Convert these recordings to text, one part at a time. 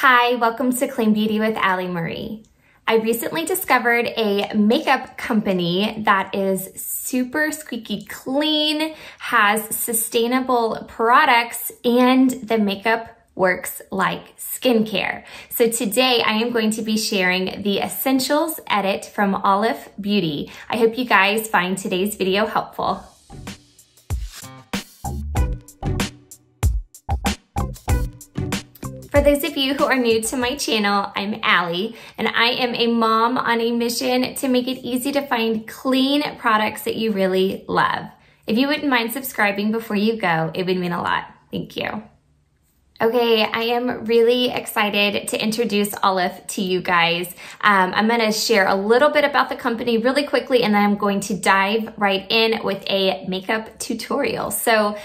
Hi, welcome to Clean Beauty with Alli Marie. I recently discovered a makeup company that is super squeaky clean, has sustainable products, and the makeup works like skincare. So today I am going to be sharing the Essentials Edit from Aleph Beauty. I hope you guys find today's video helpful. For those of you who are new to my channel, I'm Alli, and I am a mom on a mission to make it easy to find clean products that you really love. If you wouldn't mind subscribing before you go, it would mean a lot. Thank you. Okay, I am really excited to introduce Aleph to you guys. I'm gonna share a little bit about the company really quickly, and then I'm going to dive right in with a makeup tutorial. So,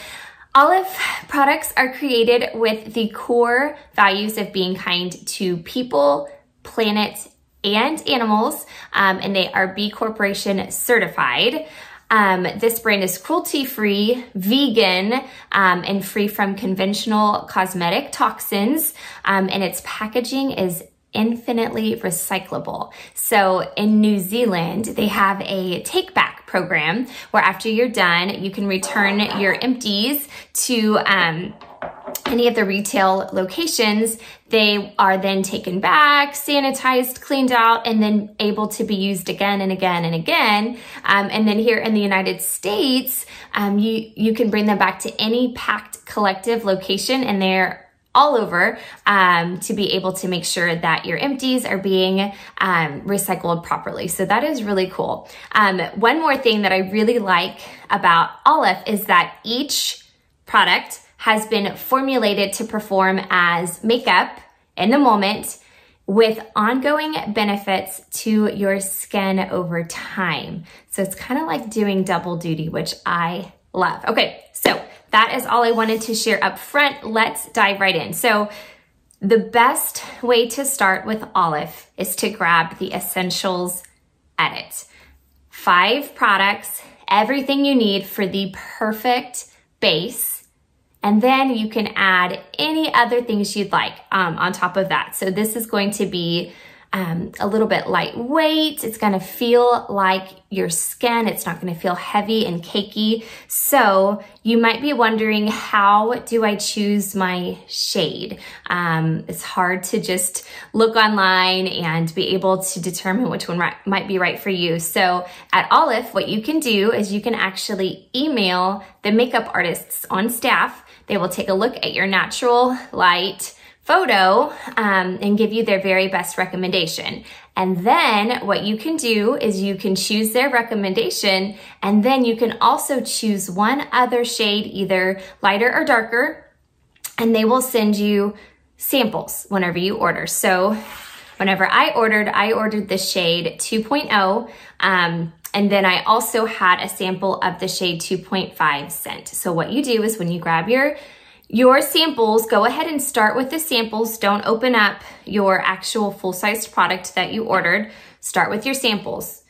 Aleph products are created with the core values of being kind to people, planet, and animals, and they are B Corporation certified. This brand is cruelty-free, vegan, and free from conventional cosmetic toxins, and its packaging is infinitely recyclable. So in New Zealand, they have a take-back program where after you're done, you can return your empties to any of the retail locations. They are then taken back, sanitized, cleaned out, and then able to be used again and again and again. And then here in the United States, you can bring them back to any packed collective location, and they're all over to be able to make sure that your empties are being recycled properly. So that is really cool. One more thing that I really like about Aleph is that each product has been formulated to perform as makeup in the moment with ongoing benefits to your skin over time. So it's kind of like doing double duty, which I love. Okay, so that is all I wanted to share up front. Let's dive right in. So the best way to start with Aleph is to grab the Essentials Edit. 5 products, everything you need for the perfect base. And then you can add any other things you'd like on top of that. So this is going to be a little bit lightweight. It's going to feel like your skin. It's not going to feel heavy and cakey. So you might be wondering, how do I choose my shade? It's hard to just look online and be able to determine which one might be right for you. So at Aleph, what you can do is you can actually email the makeup artists on staff. They will take a look at your natural light photo and give you their very best recommendation. And then what you can do is you can choose their recommendation, and then you can also choose one other shade, either lighter or darker, and they will send you samples whenever you order. So whenever I ordered the shade 2.0, and then I also had a sample of the shade 2.5 scent. So what you do is when you grab your samples, go ahead and start with the samples. Don't open up your actual full-sized product that you ordered. Start with your samples.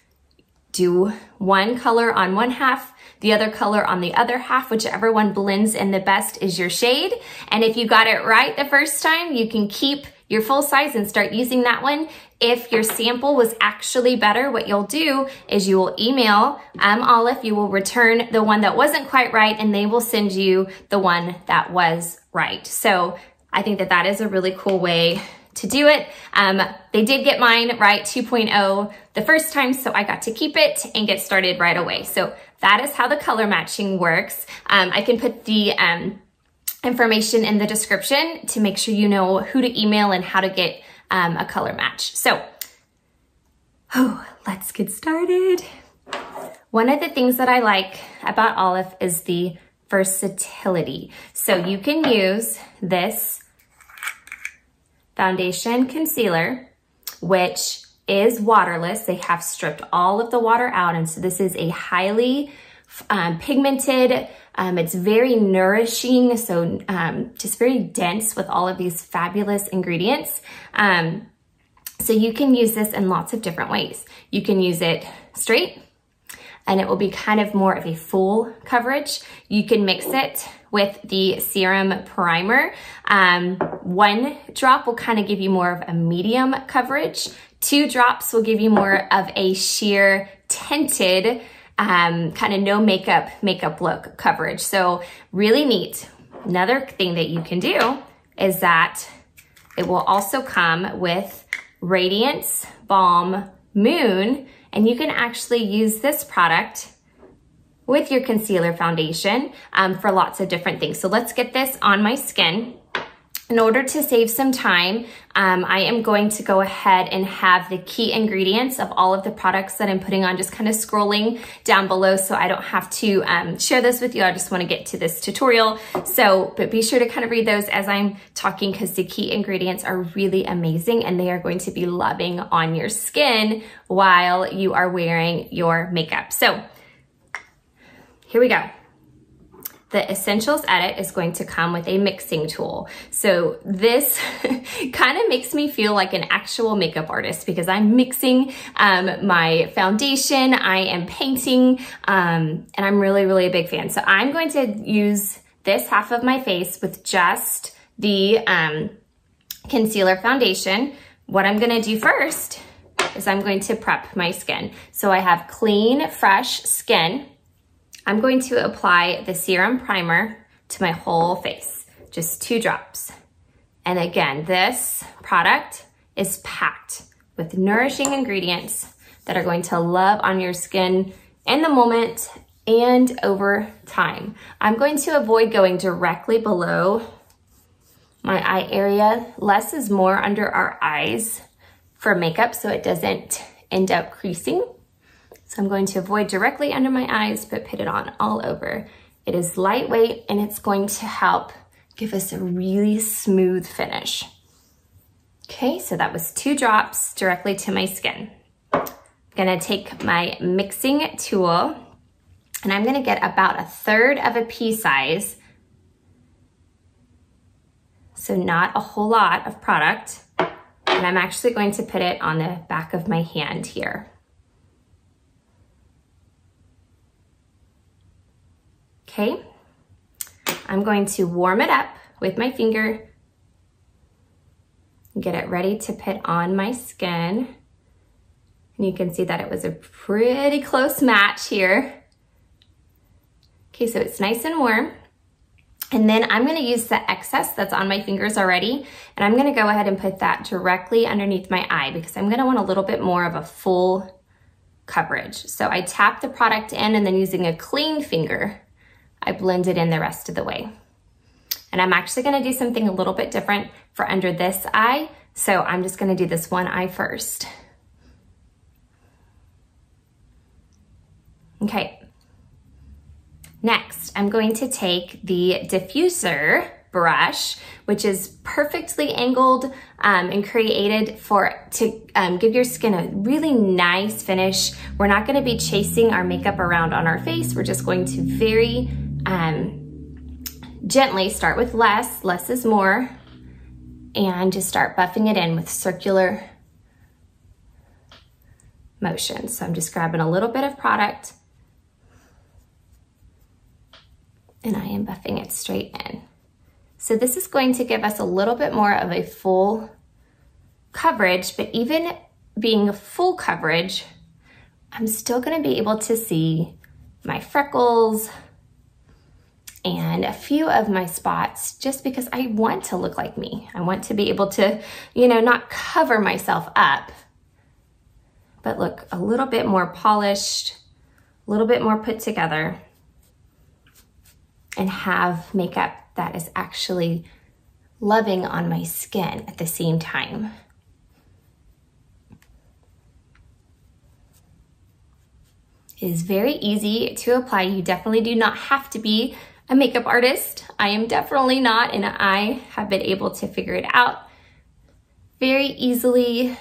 Do one color on one half, the other color on the other half, whichever one blends in the best is your shade. And if you got it right the first time, you can keep your full size and start using that one. If your sample was actually better, what you'll do is you will email Aleph, you will return the one that wasn't quite right, and they will send you the one that was right. So I think that that is a really cool way to do it. They did get mine right 2.0 the first time, so I got to keep it and get started right away. So that is how the color matching works. I can put the information in the description to make sure you know who to email and how to get a color match. So, let's get started. One of the things that I like about Aleph is the versatility. So you can use this foundation concealer, which is waterless. They have stripped all of the water out, and so this is a highly pigmented, it's very nourishing, so just very dense with all of these fabulous ingredients. So you can use this in lots of different ways. You can use it straight, and it will be kind of more of a full coverage. You can mix it with the Serum Primer. 1 drop will kind of give you more of a medium coverage. 2 drops will give you more of a sheer tinted kind of no makeup look coverage. So really neat. Another thing that you can do is that it will also come with Radiance Balm Moon, and you can actually use this product with your concealer foundation for lots of different things. So let's get this on my skin. In order to save some time, I am going to go ahead and have the key ingredients of all of the products that I'm putting on just kind of scrolling down below, so I don't have to share this with you. I just want to get to this tutorial. But be sure to kind of read those as I'm talking, because the key ingredients are really amazing and they are going to be loving on your skin while you are wearing your makeup. So here we go. The Essentials Edit is going to come with a mixing tool. So this kind of makes me feel like an actual makeup artist, because I'm mixing my foundation, I am painting, and I'm really, really a big fan. So I'm going to use this half of my face with just the concealer foundation. What I'm gonna do first is I'm going to prep my skin. So I have clean, fresh skin. I'm going to apply the Serum Primer to my whole face, just 2 drops. And again, this product is packed with nourishing ingredients that are going to love on your skin in the moment and over time. I'm going to avoid going directly below my eye area. Less is more under our eyes for makeup, so it doesn't end up creasing. So I'm going to avoid directly under my eyes, but put it on all over. It is lightweight and it's going to help give us a really smooth finish. Okay, so that was 2 drops directly to my skin. I'm gonna take my mixing tool and I'm gonna get about 1/3 of a pea size. So not a whole lot of product. And I'm actually going to put it on the back of my hand here. Okay, I'm going to warm it up with my finger and get it ready to put on my skin. And you can see that it was a pretty close match here. Okay, so it's nice and warm. And then I'm gonna use the excess that's on my fingers already, and I'm gonna go ahead and put that directly underneath my eye, because I'm gonna want a little bit more of a full coverage. So I tap the product in, and then using a clean finger, I blend it in the rest of the way. And I'm actually gonna do something a little bit different for under this eye. So I'm just gonna do this one eye first. Okay. Next, I'm going to take the Diffuser Brush, which is perfectly angled and created to give your skin a really nice finish. We're not gonna be chasing our makeup around on our face. We're just going to very gently start with less is more, and just start buffing it in with circular motions. So I'm just grabbing a little bit of product and I am buffing it straight in. So this is going to give us a little bit more of a full coverage, but even being a full coverage, I'm still gonna be able to see my freckles and a few of my spots, just because I want to look like me. I want to be able to, not cover myself up, but look a little bit more polished, a little bit more put together, and have makeup that is actually loving on my skin at the same time. It is very easy to apply. You definitely do not have to be a makeup artist. I am definitely not, and I have been able to figure it out very easily,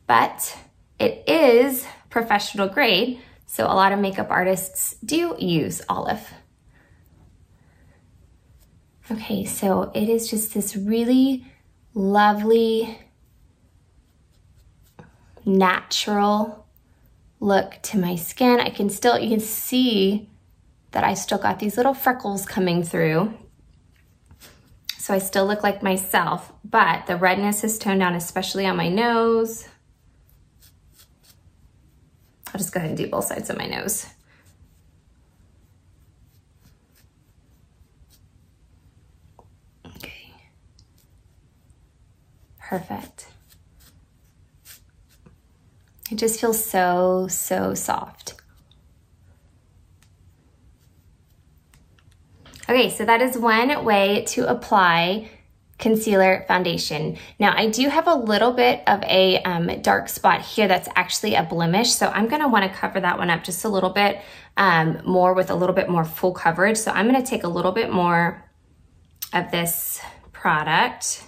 but it is professional grade, so a lot of makeup artists do use Aleph. Okay, so it is just this really lovely, natural look to my skin. You can see that I still got these little freckles coming through. So I still look like myself, but the redness is toned down, especially on my nose. I'll just go ahead and do both sides of my nose. Okay. Perfect. It just feels so, so soft. Okay, so that is one way to apply concealer foundation. Now I do have a little bit of a dark spot here that's actually a blemish, so I'm gonna wanna cover that one up just a little bit more with a little bit more full coverage. So I'm gonna take a little bit more of this product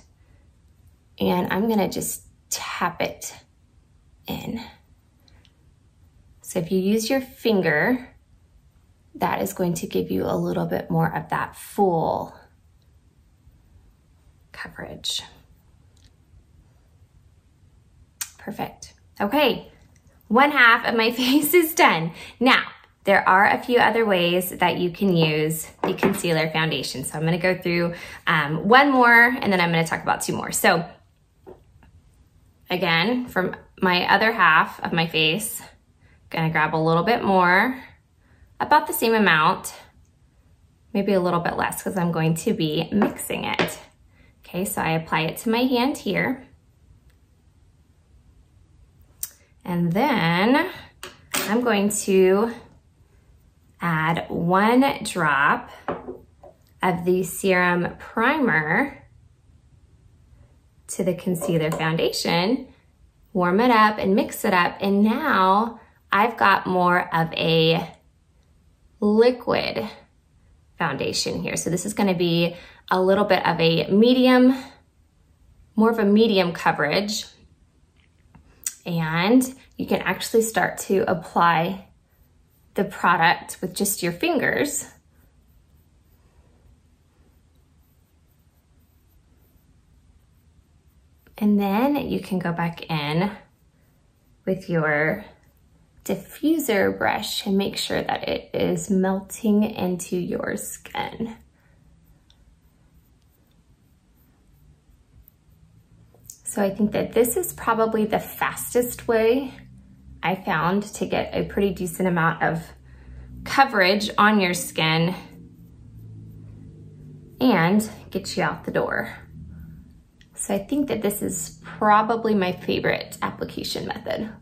and I'm gonna just tap it in. So if you use your finger, that is going to give you a little bit more of that full coverage. Perfect. Okay, one half of my face is done. Now, there are a few other ways that you can use the concealer foundation. So I'm gonna go through one more and then I'm gonna talk about two more. So again, from my other half of my face, gonna grab a little bit more, about the same amount, maybe a little bit less because I'm going to be mixing it. Okay, so I apply it to my hand here. And then I'm going to add 1 drop of the Serum Primer to the concealer foundation, warm it up and mix it up. And now I've got more of a liquid foundation here. So this is gonna be a little bit of a medium, more of a medium coverage. And you can actually start to apply the product with just your fingers. And then you can go back in with your diffuser brush and make sure that it is melting into your skin. So I think that this is probably the fastest way I found to get a pretty decent amount of coverage on your skin and get you out the door. So I think that this is probably my favorite application method.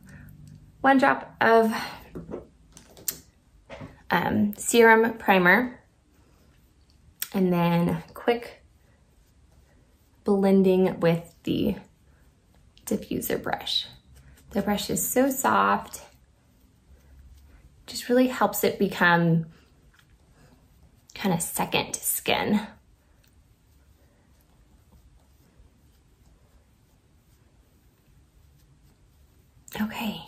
1 drop of Serum Primer and then quick blending with the diffuser brush. The brush is so soft, just really helps it become kind of second skin. Okay.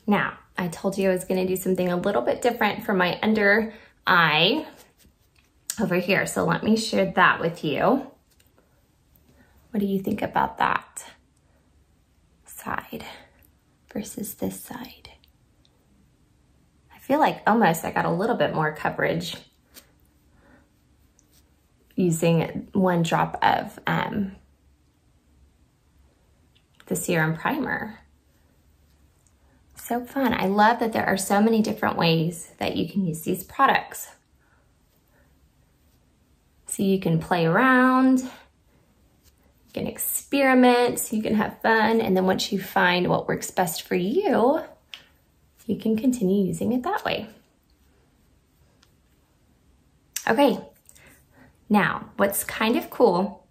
Now, I told you I was gonna do something a little bit different for my under eye over here. So let me share that with you. What do you think about that side versus this side? I feel like almost I got a little bit more coverage using 1 drop of the Serum Primer. So fun. I love that there are so many different ways that you can use these products. So you can play around, you can experiment, you can have fun, and then once you find what works best for you, you can continue using it that way. Okay, now what's kind of cool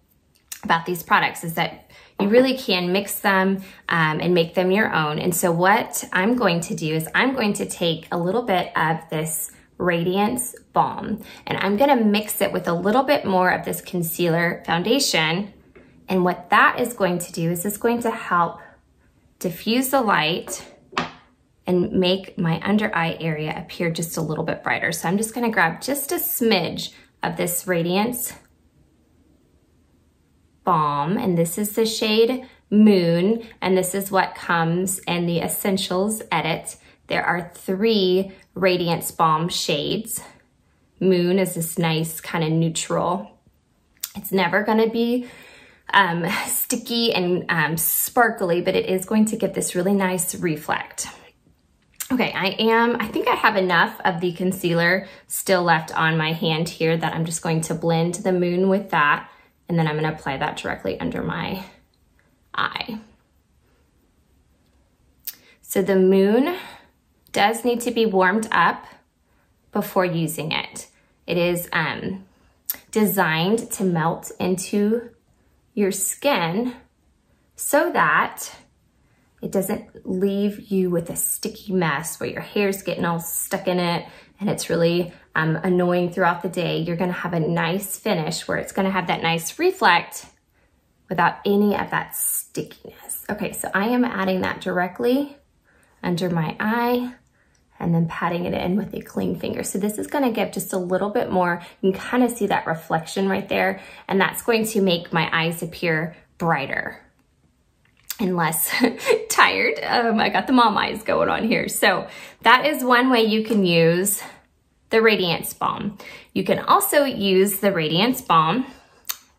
about these products is that you really can mix them and make them your own. And so what I'm going to do is I'm going to take a little bit of this Radiance Balm and I'm gonna mix it with a little bit more of this concealer foundation. And what that is going to do is it's going to help diffuse the light and make my under eye area appear just a little bit brighter. So I'm just gonna grab just a smidge of this Radiance Balm, and this is the shade Moon, and this is what comes in the Essentials edit. There are 3 Radiance Balm shades. Moon is this nice kind of neutral. It's never gonna be sticky and sparkly, but it is going to give this really nice reflect. Okay, I think I have enough of the concealer still left on my hand here that I'm just going to blend the Moon with that, and then I'm gonna apply that directly under my eye. So the Moon does need to be warmed up before using it. It is designed to melt into your skin so that it doesn't leave you with a sticky mess where your hair's getting all stuck in it and it's really annoying throughout the day. You're gonna have a nice finish where it's gonna have that nice reflect without any of that stickiness. Okay, so I am adding that directly under my eye and then patting it in with a clean finger. So this is gonna give just a little bit more. You can kind of see that reflection right there, and that's going to make my eyes appear brighter and less tired. I got the mom eyes going on here. So that is one way you can use the Radiance Balm. You can also use the Radiance Balm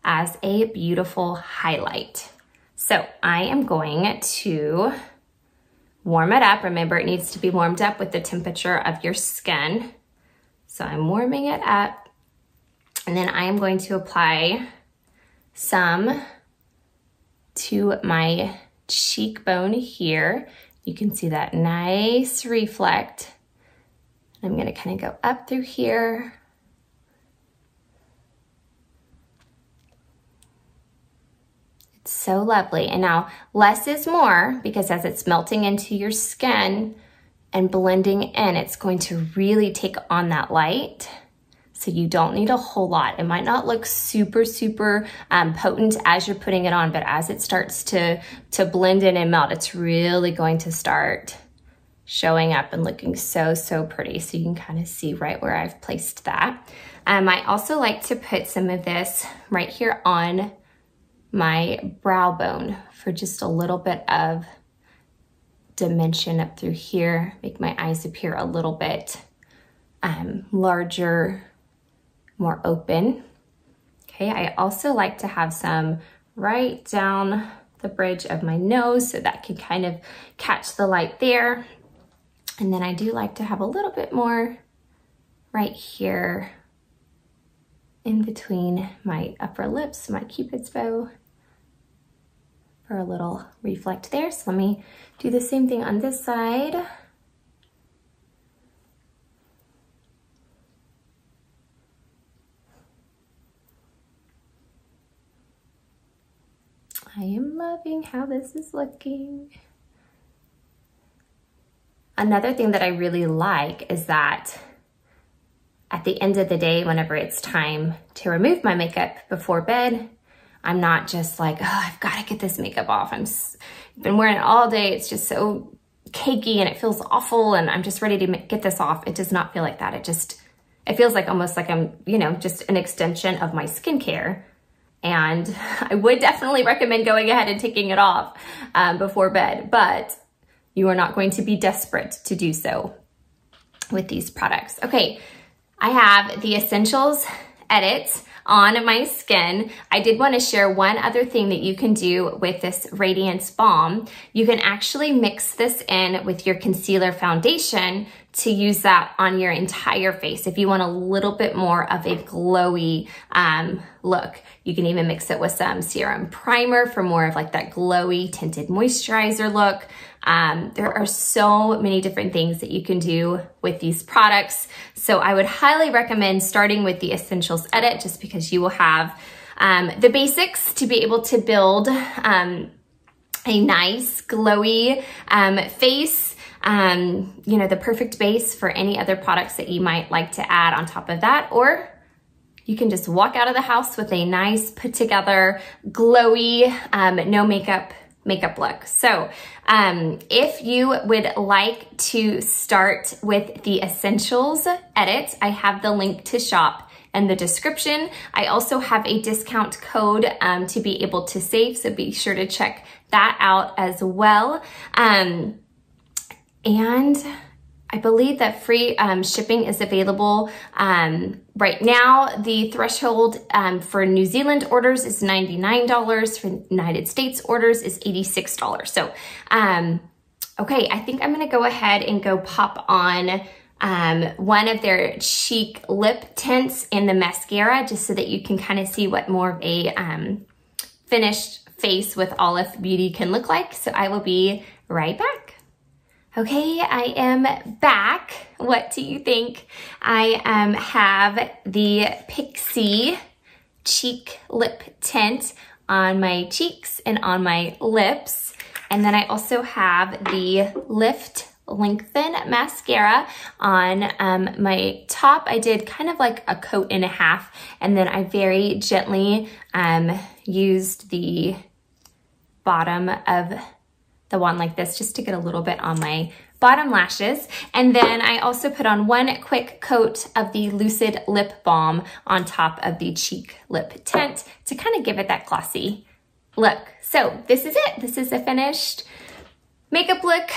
as a beautiful highlight. So I am going to warm it up. Remember, it needs to be warmed up with the temperature of your skin. So I'm warming it up, and then I am going to apply some to my cheekbone here. You can see that nice reflect. I'm gonna kind of go up through here. It's so lovely. And now less is more, because as it's melting into your skin and blending in, it's going to really take on that light. So you don't need a whole lot. It might not look super potent as you're putting it on, but as it starts to blend in and melt, it's really going to start showing up and looking so pretty. So you can kind of see right where I've placed that. I also like to put some of this right here on my brow bone for just a little bit of dimension up through here, make my eyes appear a little bit larger, more open. Okay, I also like to have some right down the bridge of my nose so that can kind of catch the light there. And then I do like to have a little bit more right here in between my upper lips, my Cupid's bow, for a little reflect there. So let me do the same thing on this side. I am loving how this is looking. Another thing that I really like is that at the end of the day, whenever it's time to remove my makeup before bed, I'm not just like, oh, I've got to get this makeup off. I've been wearing it all day. It's just so cakey and it feels awful and I'm just ready to get this off. It does not feel like that. It feels like almost like I'm, just an extension of my skincare. And I would definitely recommend going ahead and taking it off before bed, but you are not going to be desperate to do so with these products. Okay, I have the Essentials edit on my skin. I did want to share one other thing that you can do with this Radiance Balm. You can actually mix this in with your concealer foundation to use that on your entire face. If you want a little bit more of a glowy look, you can even mix it with some serum primer for more of like that glowy tinted moisturizer look. There are so many different things that you can do with these products. So I would highly recommend starting with the Essentials edit, just because you will have the basics to be able to build a nice glowy face. The perfect base for any other products that you might like to add on top of that, or you can just walk out of the house with a nice put together glowy no makeup look. So if you would like to start with the Essentials edit, I have the link to shop in the description. I also have a discount code to be able to save, so be sure to check that out as well. And I believe that free shipping is available right now. The threshold for New Zealand orders is $99. For United States orders is $86. So, okay, I think I'm gonna go ahead and go pop on one of their cheek lip tints in the mascara, just so that you can kind of see what more of a finished face with Aleph Beauty can look like. So I will be right back. Okay, I am back. What do you think? I have the Pixie cheek lip tint on my cheeks and on my lips. And then I also have the Lift Lengthen mascara on my top. I did kind of like a coat and a half, and then I very gently used the bottom of the wand like this, just to get a little bit on my bottom lashes. And then I also put on one quick coat of the Lucid Lip Balm on top of the cheek lip tint to kind of give it that glossy look. So this is it. This is a finished makeup look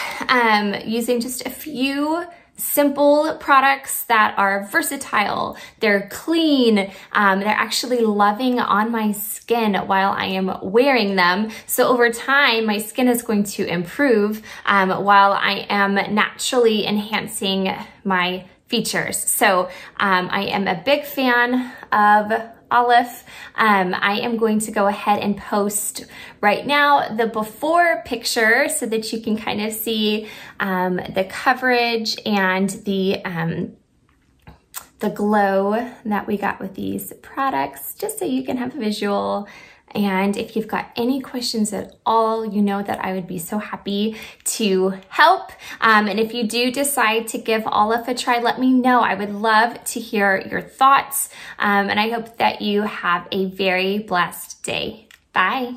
using just a few simple products that are versatile. They're clean. They're actually loving on my skin while I am wearing them. So over time, my skin is going to improve while I am naturally enhancing my features. So I am a big fan of Aleph. I am going to go ahead and post right now the before picture so that you can kind of see the coverage and the glow that we got with these products, just so you can have a visual. And if you've got any questions at all, you know that I would be so happy to help. And if you do decide to give Aleph a try, let me know. I would love to hear your thoughts. And I hope that you have a very blessed day. Bye.